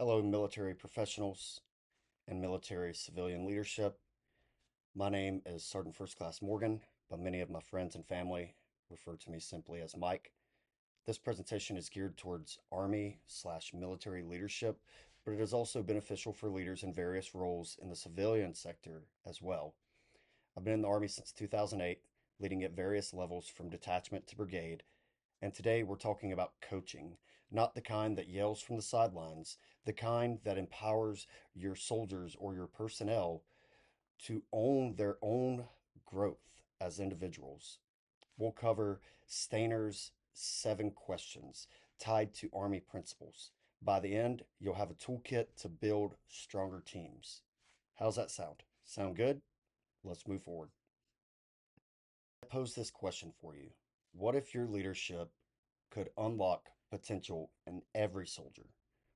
Hello, military professionals and military civilian leadership. My name is Sergeant First Class Morgan, but many of my friends and family refer to me simply as Mike. This presentation is geared towards Army/military leadership, but it is also beneficial for leaders in various roles in the civilian sector as well. I've been in the Army since 2008, leading at various levels from detachment to brigade, and today we're talking about coaching, not the kind that yells from the sidelines, the kind that empowers your soldiers or your personnel to own their own growth as individuals. We'll cover Stanier's 7 questions tied to Army principles. By the end, you'll have a toolkit to build stronger teams. How's that sound? Sound good? Let's move forward. I pose this question for you. What if your leadership could unlock potential in every soldier,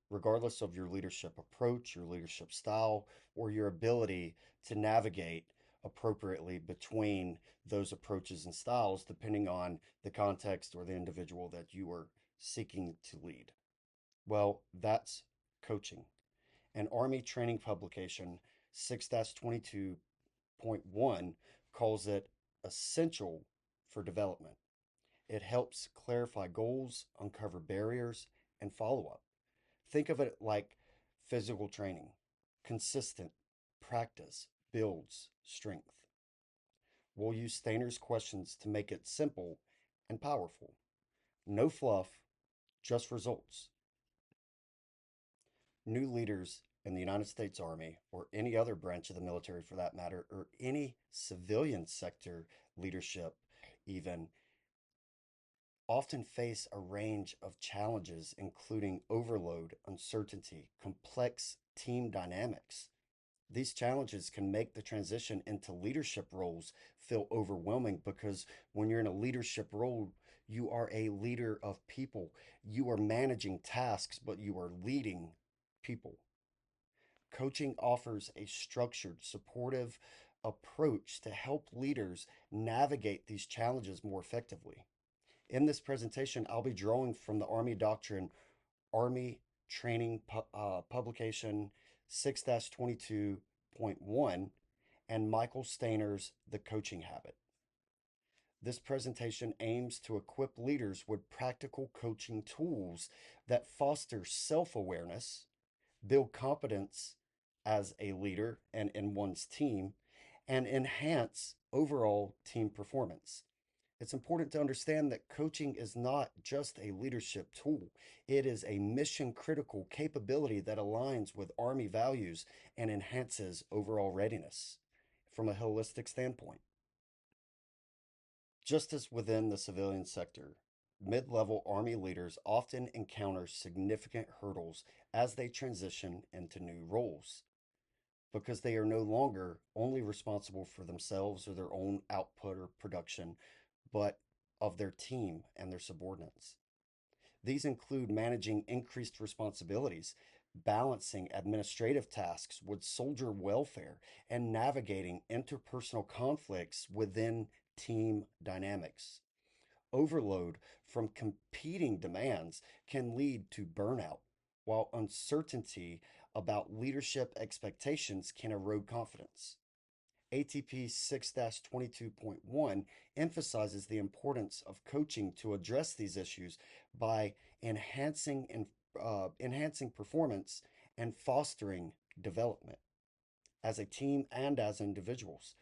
regardless of your leadership approach, your leadership style, or your ability to navigate appropriately between those approaches and styles, depending on the context or the individual that you are seeking to lead? Well, that's coaching. An Army training publication 6-22.1 calls it essential for development. It helps clarify goals, uncover barriers, and follow up. Think of it like physical training. Consistent practice builds strength. We'll use Stainer's questions to make it simple and powerful. No fluff, just results. New leaders in the United States Army, or any other branch of the military for that matter, or any civilian sector leadership, even, often face a range of challenges, including overload, uncertainty, complex team dynamics. These challenges can make the transition into leadership roles feel overwhelming because when you're in a leadership role, you are a leader of people. You are managing tasks, but you are leading people. Coaching offers a structured, supportive approach to help leaders navigate these challenges more effectively. In this presentation, I'll be drawing from the Army Doctrine, Army Training Publication 6-22.1, and Michael Stainer's The Coaching Habit. This presentation aims to equip leaders with practical coaching tools that foster self-awareness, build competence as a leader and in one's team, and enhance overall team performance. It's important to understand that coaching is not just a leadership tool. It is a mission critical capability that aligns with Army values and enhances overall readiness from a holistic standpoint. Just as within the civilian sector, mid level Army leaders often encounter significant hurdles as they transition into new roles because they are no longer only responsible for themselves or their own output or production, but of their team and their subordinates. These include managing increased responsibilities, balancing administrative tasks with soldier welfare, and navigating interpersonal conflicts within team dynamics. Overload from competing demands can lead to burnout, while uncertainty about leadership expectations can erode confidence. ATP 6-22.1 emphasizes the importance of coaching to address these issues by enhancing performance and fostering development as a team and as individuals.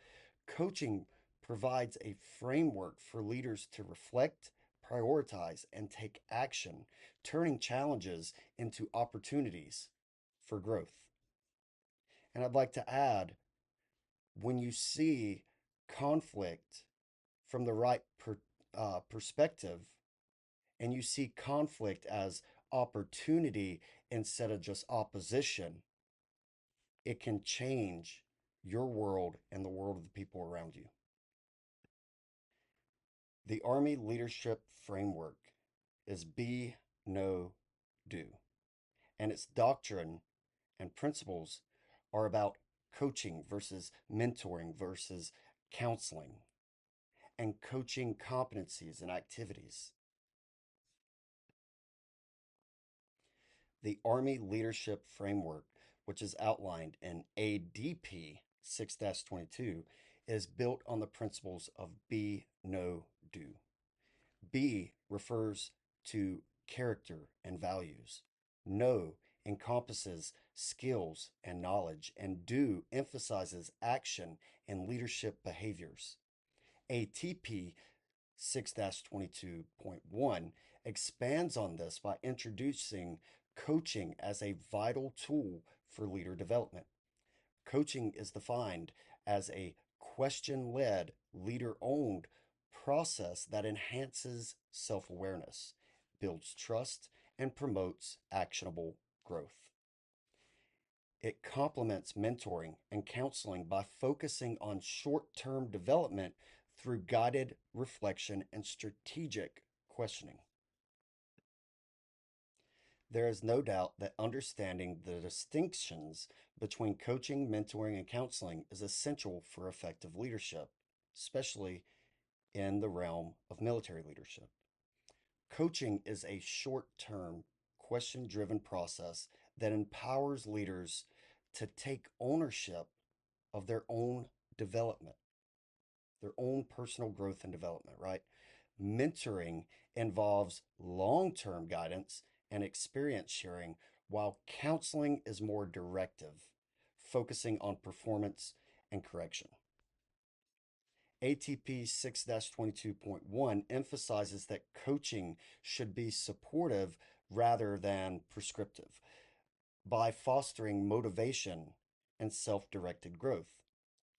Coaching provides a framework for leaders to reflect, prioritize, and take action, turning challenges into opportunities for growth. And I'd like to add, when you see conflict from the right perspective and you see conflict as opportunity instead of just opposition, it can change your world and the world of the people around you. The Army Leadership Framework is be, know, do, and its doctrine and principles are about coaching versus mentoring versus counseling and coaching competencies and activities. The Army Leadership Framework, which is outlined in ADP 6 22, is built on the principles of be, know, do. B refers to character and values. Know encompasses skills and knowledge, and do emphasizes action and leadership behaviors. ATP 6 22.1 expands on this by introducing coaching as a vital tool for leader development. Coaching is defined as a question led, leader owned process that enhances self awareness, builds trust, and promotes actionable growth. It complements mentoring and counseling by focusing on short term development through guided reflection and strategic questioning. There is no doubt that understanding the distinctions between coaching, mentoring, and counseling is essential for effective leadership, especially in the realm of military leadership. Coaching is a short term, question driven process that empowers leaders to take ownership of their own development, their own personal growth and development, right? Mentoring involves long term guidance and experience sharing, while counseling is more directive, focusing on performance and correction. ATP 6 22.1 emphasizes that coaching should be supportive rather than prescriptive by fostering motivation and self directed growth.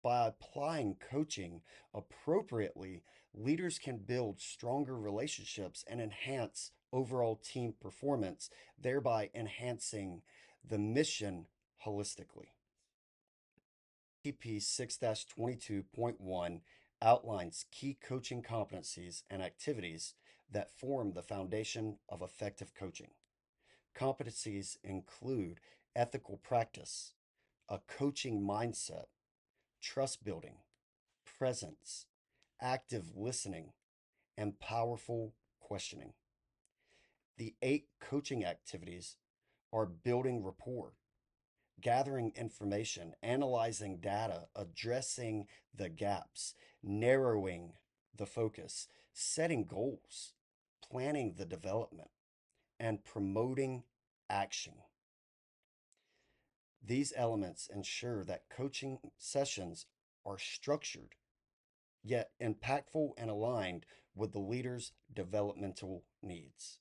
By applying coaching appropriately, leaders can build stronger relationships and enhance overall team performance, thereby enhancing the mission holistically. TP 6 22.1 outlines key coaching competencies and activities that form the foundation of effective coaching. Competencies include ethical practice, a coaching mindset, trust building, presence, active listening, and powerful questioning. The 8 coaching activities are building rapport, gathering information, analyzing data, addressing the gaps, narrowing the focus, setting goals, planning the development, and promoting action. These elements ensure that coaching sessions are structured, yet impactful and aligned with the leader's developmental needs.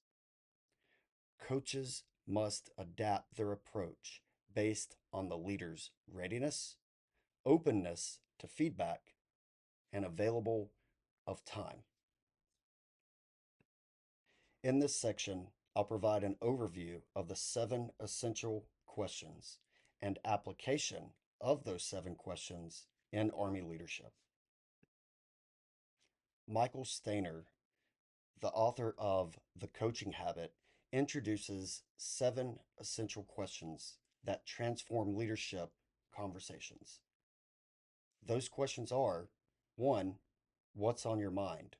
Coaches must adapt their approach based on the leader's readiness, openness to feedback, and available of time. In this section, I'll provide an overview of the 7 essential questions and application of those 7 questions in Army leadership. Michael Stanier, the author of The Coaching Habit, introduces 7 essential questions that transform leadership conversations. Those questions are: 1. What's on your mind?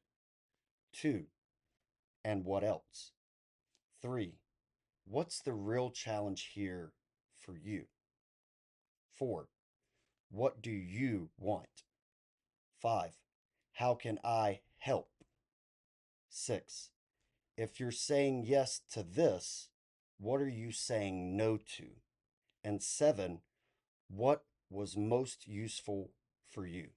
2. And what else? 3. What's the real challenge here for you? 4. What do you want? 5. How can I help? 6. If you're saying yes to this, what are you saying no to? And 7. What was most useful for you?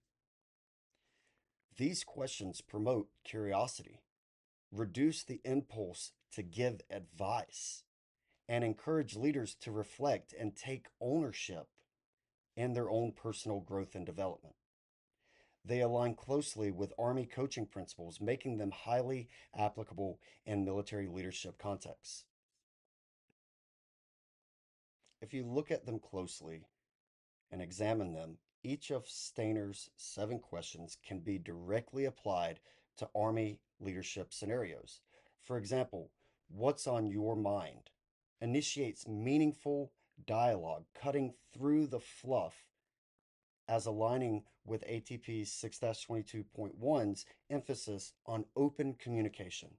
These questions promote curiosity, reduce the impulse to give advice, and encourage leaders to reflect and take ownership in their own personal growth and development. They align closely with Army coaching principles, making them highly applicable in military leadership contexts. If you look at them closely and examine them, each of Staner's 7 questions can be directly applied to Army leadership scenarios. For example, what's on your mind initiates meaningful dialogue, cutting through the fluff as aligning with ATP 6 22.1's emphasis on open communication.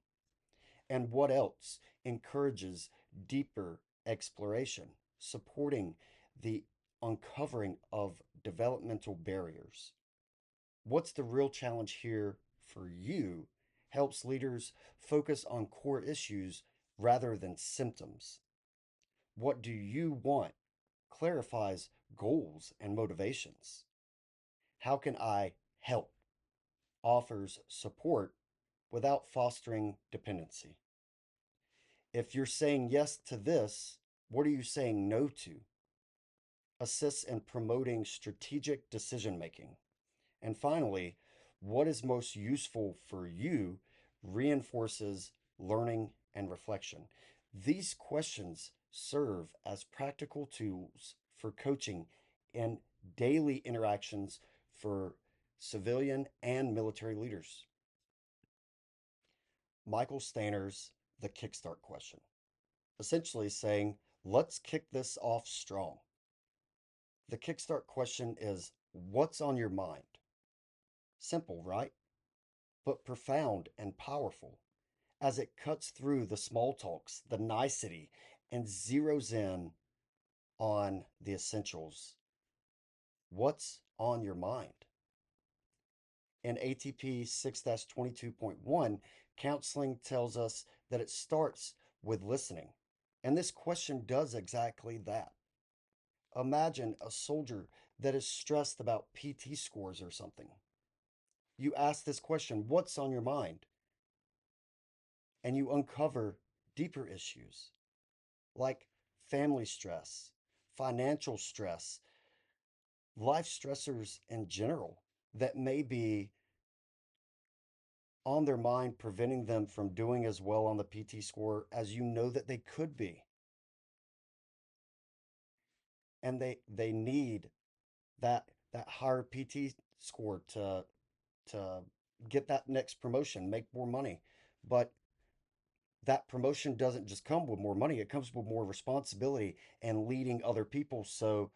And what else encourages deeper exploration, supporting the uncovering of developmental barriers. What's the real challenge here for you helps leaders focus on core issues rather than symptoms. What do you want clarifies goals and motivations. How can I help offers support without fostering dependency. If you're saying yes to this, what are you saying no to? Assists in promoting strategic decision making. And finally, what is most useful for you reinforces learning and reflection. These questions serve as practical tools for coaching and daily interactions for civilian and military leaders. Michael Stanier's The Kickstart Question, essentially saying, let's kick this off strong. The Kickstart Question is, what's on your mind? Simple, right? But profound and powerful as it cuts through the small talks, the nicety, and zeroes in on the essentials. What's on your mind? In ATP 6 22.1, counseling tells us that it starts with listening. And this question does exactly that. Imagine a soldier that is stressed about PT scores or something. You ask this question, what's on your mind? And you uncover deeper issues like family stress, financial stress, life stressors in general that may be on their mind, preventing them from doing as well on the PT score as you know that they could be. And they need that higher PT score to get that next promotion, make more money. But that promotion doesn't just come with more money, it comes with more responsibility and leading other people. So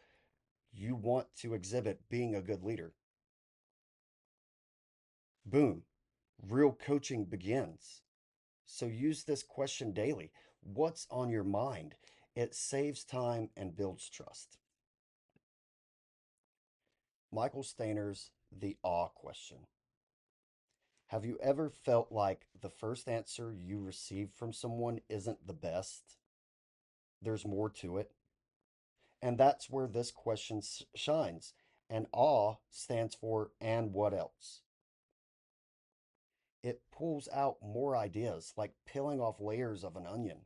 you want to exhibit being a good leader. Boom, real coaching begins. So use this question daily. What's on your mind? It saves time and builds trust. Michael Stainer's The Awe Question. Have you ever felt like the first answer you receive from someone isn't the best? There's more to it. And that's where this question shines. And awe stands for and what else? It pulls out more ideas like peeling off layers of an onion.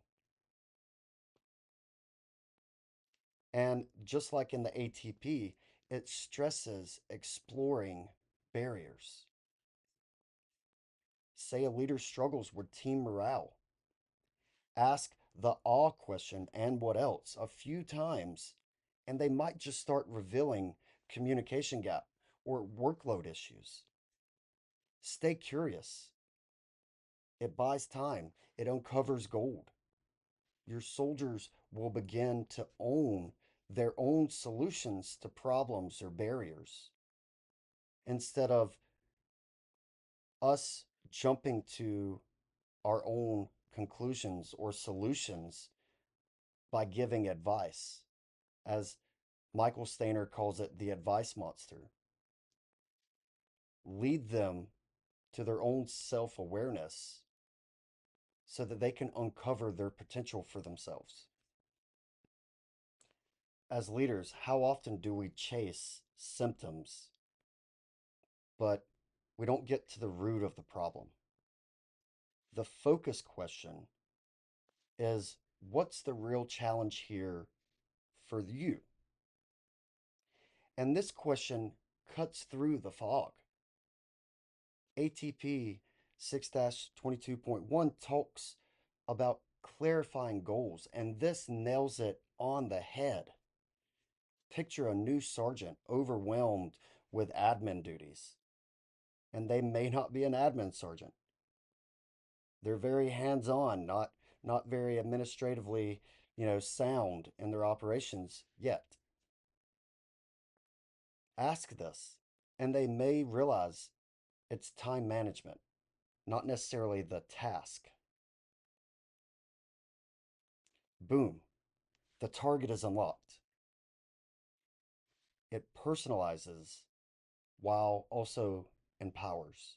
And just like in the ATP, it stresses exploring barriers. Say a leader struggles with team morale. Ask the awe question and what else a few times, and they might just start revealing communication gap or workload issues. Stay curious. It buys time, it uncovers gold. Your soldiers will begin to own their own solutions to problems or barriers instead of us jumping to our own conclusions or solutions by giving advice, as Michael Stainer calls it, the advice monster. Lead them to their own self awareness so that they can uncover their potential for themselves. As leaders, how often do we chase symptoms, but we don't get to the root of the problem? The focus question is, what's the real challenge here for you? And this question cuts through the fog. ATP 6 22.1 talks about clarifying goals, and this nails it on the head. Picture a new sergeant overwhelmed with admin duties, and they may not be an admin sergeant. They're very hands-on, not very administratively, sound in their operations yet. Ask this, and they may realize it's time management, not necessarily the task. Boom. The target is unlocked. It personalizes while also empowers.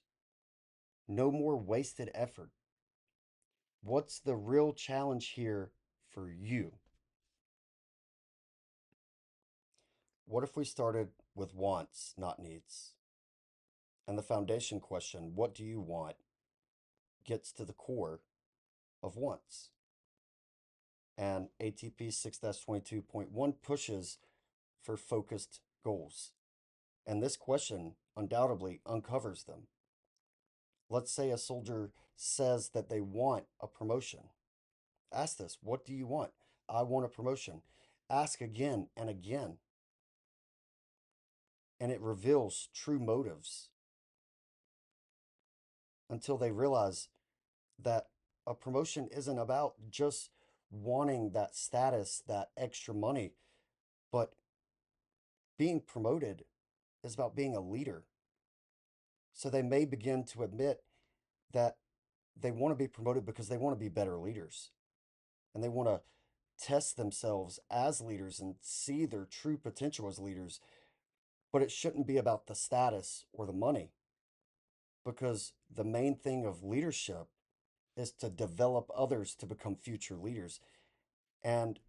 No more wasted effort. What's the real challenge here for you? What if we started with wants, not needs? And the foundation question, what do you want, gets to the core of wants. And ATP 6-22.1 pushes for focused goals. And this question undoubtedly uncovers them. Let's say a soldier says that they want a promotion. Ask this, what do you want? I want a promotion. Ask again and again, and it reveals true motives until they realize that a promotion isn't about just wanting that status, that extra money, but being promoted is about being a leader. So they may begin to admit that they want to be promoted because they want to be better leaders and they want to test themselves as leaders and see their true potential as leaders. But it shouldn't be about the status or the money, because the main thing of leadership is to develop others to become future leaders. And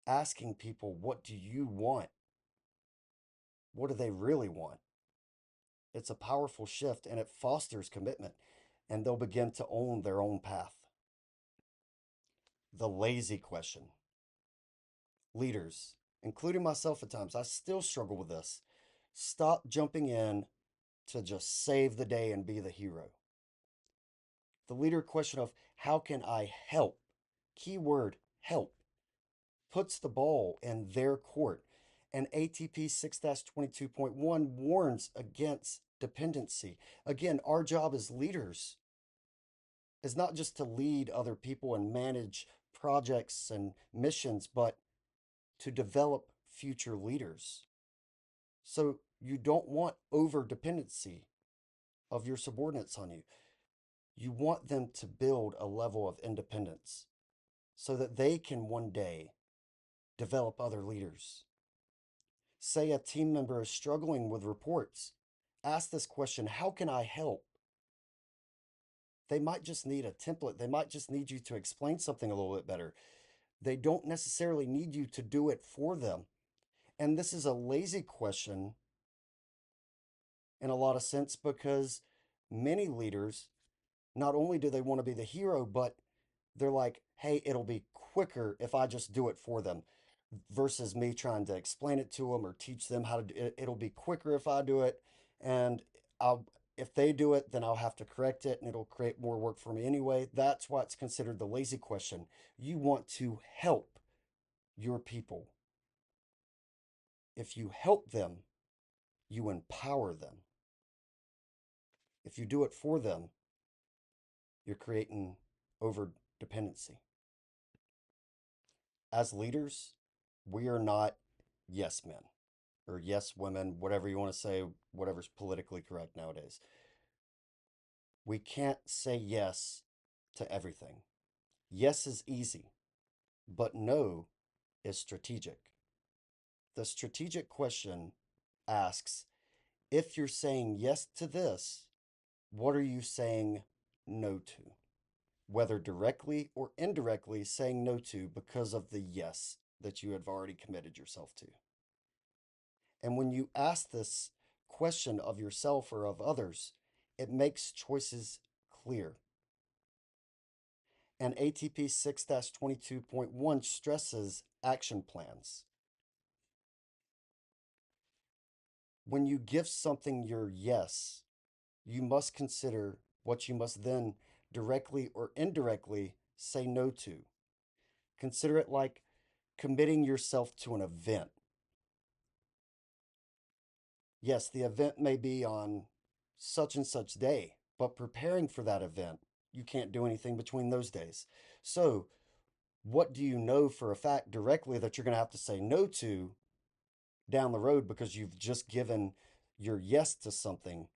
asking people, what do you want? What do they really want? It's a powerful shift and it fosters commitment, and they'll begin to own their own path. The lazy question. Leaders, including myself at times, I still struggle with this. Stop jumping in to just save the day and be the hero. The leader question of how can I help? Keyword help puts the ball in their court. And ATP 6-22.1 warns against dependency. Again, our job as leaders is not just to lead other people and manage projects and missions, but to develop future leaders. So you don't want over dependency of your subordinates on you. You want them to build a level of independence so that they can one day develop other leaders. Say a team member is struggling with reports. Ask this question, how can I help? They might just need a template. They might just need you to explain something a little bit better. They don't necessarily need you to do it for them. And this is a lazy question in a lot of sense, because many leaders, not only do they want to be the hero, but they're like, hey, it'll be quicker if I just do it for them versus me trying to explain it to them or teach them how to do it. It'll be quicker if I do it. And if they do it, then I'll have to correct it and it'll create more work for me anyway. That's why it's considered the lazy question. You want to help your people. If you help them, you empower them. If you do it for them, you're creating over dependency. As leaders, we are not yes men or yes women, whatever you want to say, whatever's politically correct nowadays. We can't say yes to everything. Yes is easy, but no is strategic. The strategic question asks, if you're saying yes to this, what are you saying no to? Whether directly or indirectly saying no to because of the yes that you have already committed yourself to. And when you ask this question of yourself or of others, it makes choices clear. And ATP 6-22.1 stresses action plans. When you give something your yes, you must consider what you must then directly or indirectly say no to. Consider it like committing yourself to an event. Yes, the event may be on such and such day, but preparing for that event, you can't do anything between those days. So, what do you know for a fact directly that you're going to have to say no to down the road because you've just given your yes to something?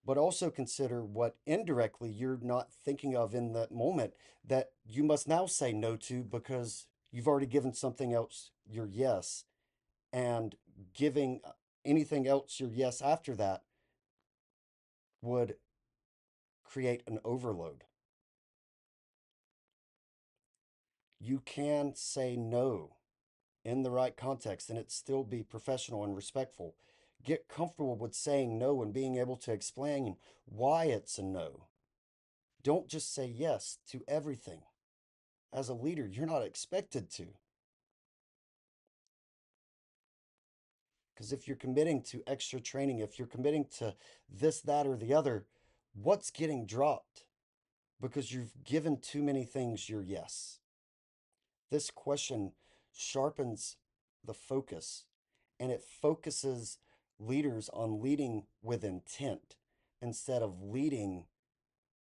But also consider what indirectly you're not thinking of in that moment that you must now say no to because You've already given something else your yes, and giving anything else your yes after that would create an overload. You can say no in the right context and it still be professional and respectful. Get comfortable with saying no and being able to explain why it's a no. Don't just say yes to everything. As a leader, you're not expected to. Because if you're committing to extra training, if you're committing to this, that, or the other, what's getting dropped? Because you've given too many things your yes. This question sharpens the focus and it focuses leaders on leading with intent instead of leading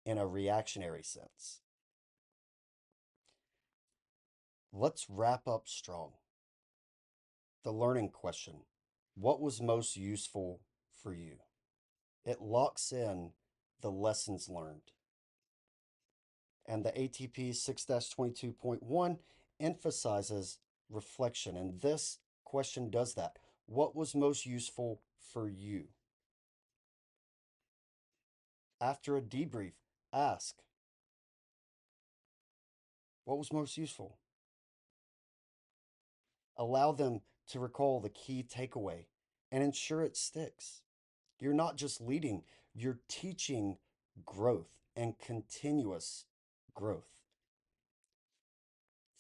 in a reactionary sense. Let's wrap up strong. The learning question: what was most useful for you? It locks in the lessons learned. And the ATP 6-22.1 emphasizes reflection. And this question does that. What was most useful for you? After a debrief, ask, what was most useful? Allow them to recall the key takeaway and ensure it sticks. You're not just leading, you're teaching growth and continuous growth.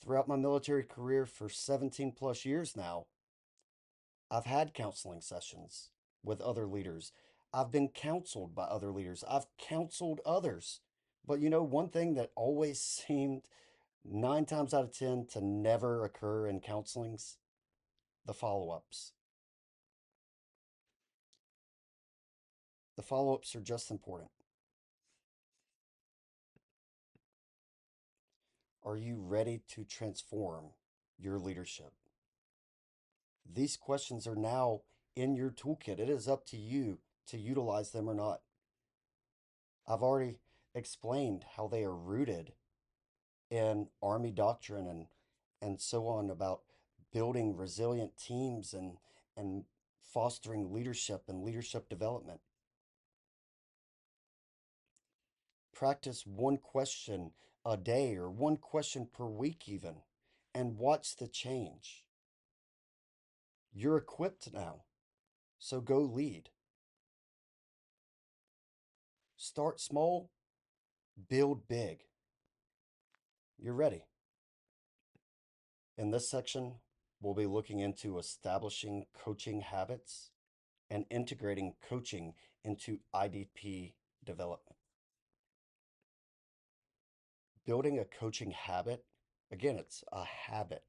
Throughout my military career for 17 plus years now, I've had counseling sessions with other leaders. I've been counseled by other leaders. I've counseled others. But you know, one thing that always seemed 9 times out of 10 to never occur in counselings: the follow ups. The follow ups are just important. Are you ready to transform your leadership? These questions are now in your toolkit. It is up to you to utilize them or not. I've already explained how they are rooted in Army doctrine and so on, about building resilient teams and fostering leadership and leadership development. Practice one question a day or one question per week even, and watch the change. You're equipped now, so go lead. Start small, build big. You're ready. In this section, we'll be looking into establishing coaching habits and integrating coaching into IDP development. Building a coaching habit, again, it's a habit,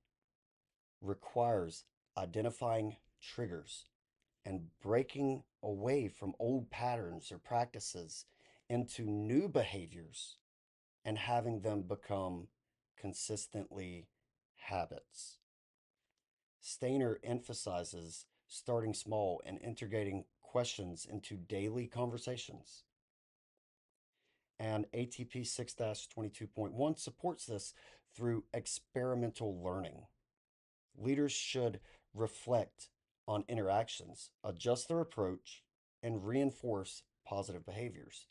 requires identifying triggers and breaking away from old patterns or practices into new behaviors and having them become consistently habits. Stanier emphasizes starting small and integrating questions into daily conversations. And ATP 6-22.1 supports this through experimental learning. Leaders should reflect on interactions, adjust their approach, and reinforce positive behaviors.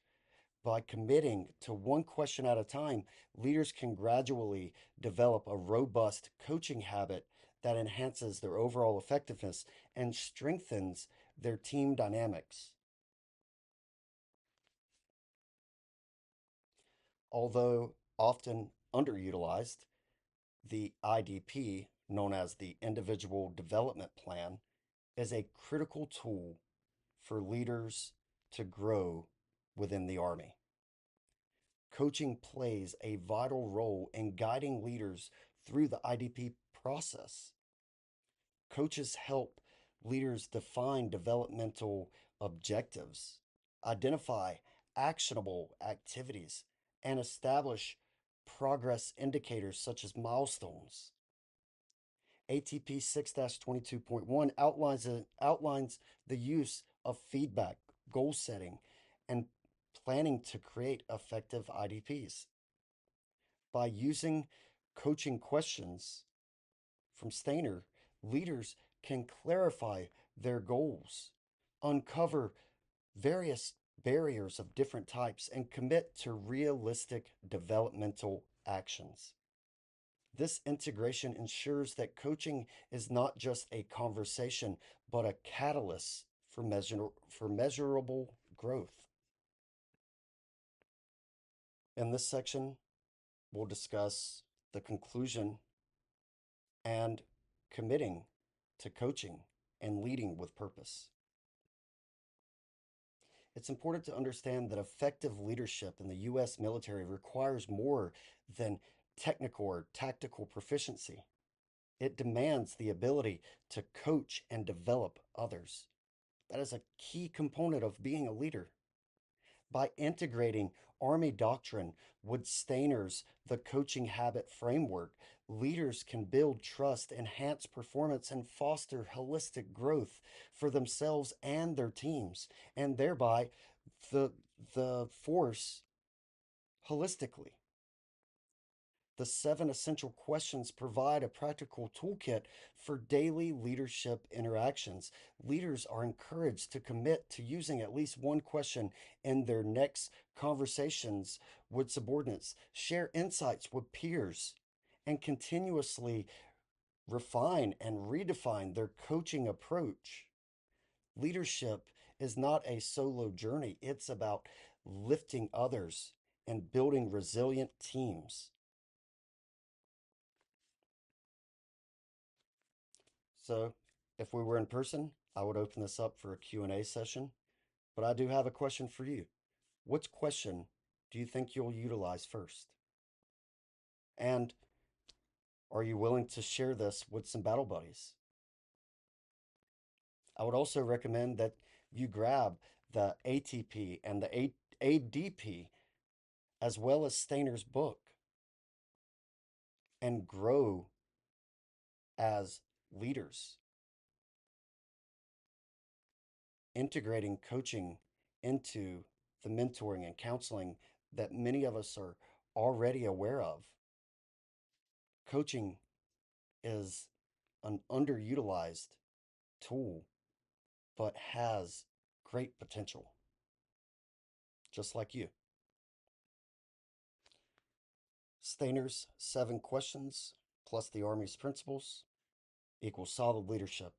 By committing to one question at a time, leaders can gradually develop a robust coaching habit that enhances their overall effectiveness and strengthens their team dynamics. Although often underutilized, the IDP, known as the Individual Development Plan, is a critical tool for leaders to grow within the Army. Coaching plays a vital role in guiding leaders through the IDP process. Coaches help leaders define developmental objectives, identify actionable activities, and establish progress indicators such as milestones. ATP 6-22.1 outlines the use of feedback, goal setting, and planning to create effective IDPs. By using coaching questions, from Stanier, leaders can clarify their goals, uncover various barriers of different types, and commit to realistic developmental actions. This integration ensures that coaching is not just a conversation, but a catalyst for measurable growth. In this section, we'll discuss the conclusion and committing to coaching and leading with purpose. It's important to understand that effective leadership in the U.S. military requires more than technical or tactical proficiency. It demands the ability to coach and develop others. That is a key component of being a leader. By integrating Army doctrine with Stainer's The Coaching Habit Framework, leaders can build trust, enhance performance, and foster holistic growth for themselves and their teams, and thereby the, the force holistically. The 7 essential questions provide a practical toolkit for daily leadership interactions. Leaders are encouraged to commit to using at least one question in their next conversations with subordinates, share insights with peers, and continuously refine and redefine their coaching approach. Leadership is not a solo journey, it's about lifting others and building resilient teams. So if we were in person, I would open this up for a Q&A session, but I do have a question for you. Which question do you think you'll utilize first? And are you willing to share this with some battle buddies? I would also recommend that you grab the ATP and the ADP as well as Stainer's book and grow as leaders, integrating coaching into the mentoring and counseling that many of us are already aware of. Coaching is an underutilized tool, but has great potential, just like you. Stainer's 7 questions plus the Army's principles equals solid leadership.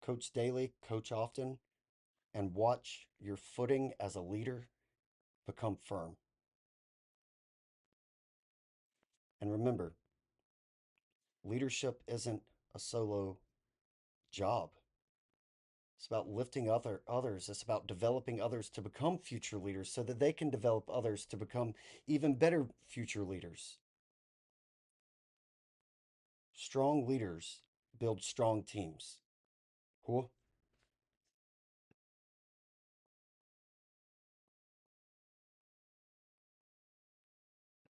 Coach daily, coach often, and watch your footing as a leader become firm. And remember, leadership isn't a solo job. It's about lifting others. It's about developing others to become future leaders so that they can develop others to become even better future leaders. Strong leaders build strong teams. Hooah.